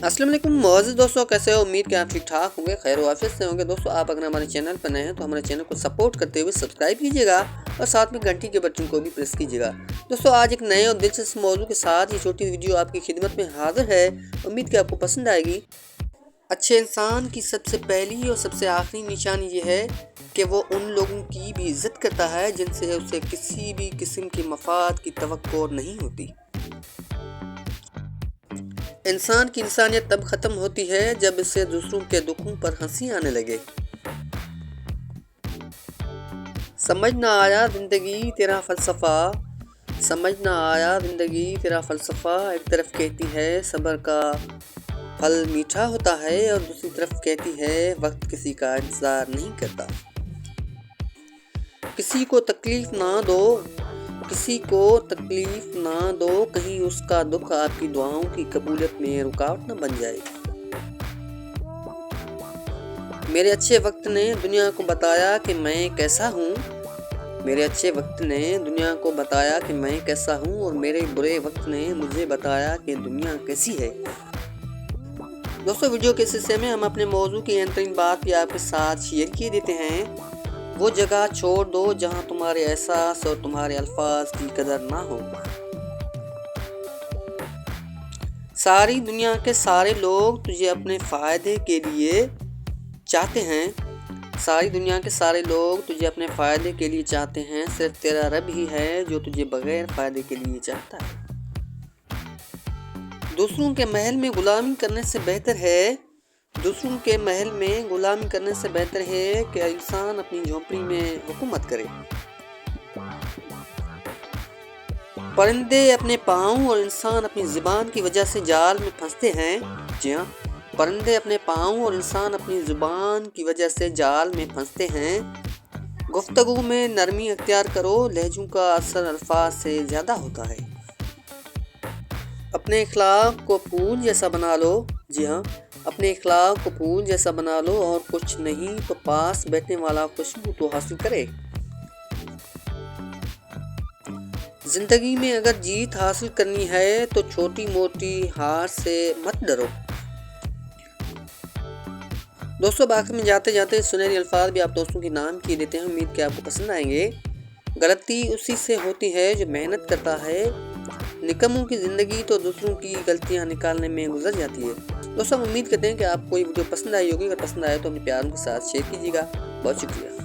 अस्सलाम वालेकुम मोअज़्ज़िज़ दोस्तों, कैसे हो? उम्मीद कि आप ठीक ठाक होंगे, खैर वाफियत से होंगे। दोस्तों, आप अगर हमारे चैनल पर नए हैं तो हमारे चैनल को सपोर्ट करते हुए सब्सक्राइब कीजिएगा और साथ में घंटी के बटन को भी प्रेस कीजिएगा। दोस्तों, आज एक नए और दिलचस्प मौजू के साथ ये छोटी वीडियो आपकी खिदमत में हाजिर है। उम्मीद कि आपको पसंद आएगी। अच्छे इंसान की सबसे पहली और सबसे आखिरी निशानी ये है कि वो उन लोगों की भी इज़्ज़त करता है जिनसे उसे किसी भी किस्म की मफाद की तवक्को नहीं होती। इंसान की इंसानियत तब ख़त्म होती है जब इसे दूसरों के दुखों पर हंसी आने लगे। समझ ना आया ज़िंदगी तेरा फ़लसफ़ा, समझ ना आया ज़िंदगी तेरा फ़लसफ़ा। एक तरफ कहती है सब्र का फल मीठा होता है और दूसरी तरफ कहती है वक्त किसी का इंतज़ार नहीं करता। किसी को तकलीफ़ ना दो, किसी को तकलीफ ना दो, कहीं उसका दुख आपकी दुआओं की कबूलियत में रुकावट न बन जाए। मेरे अच्छे वक्त ने दुनिया को बताया कि मैं कैसा हूँ, मेरे अच्छे वक्त ने दुनिया को बताया कि मैं कैसा हूँ और मेरे बुरे वक्त ने मुझे बताया कि दुनिया कैसी है। दोस्तों, वीडियो के हिस्से में हम अपने मौजू की अंतरीन बात भी आपके साथ शेयर किए देते हैं। वो जगह छोड़ दो जहां तुम्हारे एहसास और तुम्हारे अल्फाज की कदर ना हो। सारी दुनिया के सारे लोग तुझे अपने फ़ायदे के लिए चाहते हैं, सारी दुनिया के सारे लोग तुझे अपने फ़ायदे के लिए चाहते हैं। सिर्फ तेरा रब ही है जो तुझे बगैर फ़ायदे के लिए चाहता है। दूसरों के महल में गुलामी करने से बेहतर है, दूसरों के महल में गुलामी करने से बेहतर है कि इंसान अपनी झोंपड़ी में हुकूमत करे। परिंदे अपने पाँव और इंसान अपनी ज़ुबान की वजह से जाल में फंसते हैं। जी हाँ, परिंदे अपने पाँव और इंसान अपनी ज़ुबान की वजह से जाल में फंसते हैं। गुफ्तगू में नरमी अख्तियार करो, लहजों का असर अल्फाज से ज़्यादा होता है। अपने इखलाक को फूल जैसा बना लो। जी हाँ, अपने इखलाक को फूल जैसा बना लो और कुछ नहीं तो पास बैठने वाला खुशबू तो हासिल करे। जिंदगी में अगर जीत हासिल करनी है तो छोटी मोटी हार से मत डरो। दोस्तों, आखिर में जाते जाते सुनहरी अल्फाज भी आप दोस्तों के नाम किए देते हैं। उम्मीद कि आपको पसंद आएंगे। गलती उसी से होती है जो मेहनत करता है, निकम्मों की ज़िंदगी तो दूसरों की गलतियां निकालने में गुजर जाती है। दोस्तों, हम उम्मीद करते हैं कि आपको ये वीडियो पसंद आई होगी। अगर पसंद आए तो अपने प्यारों के साथ शेयर कीजिएगा। बहुत शुक्रिया।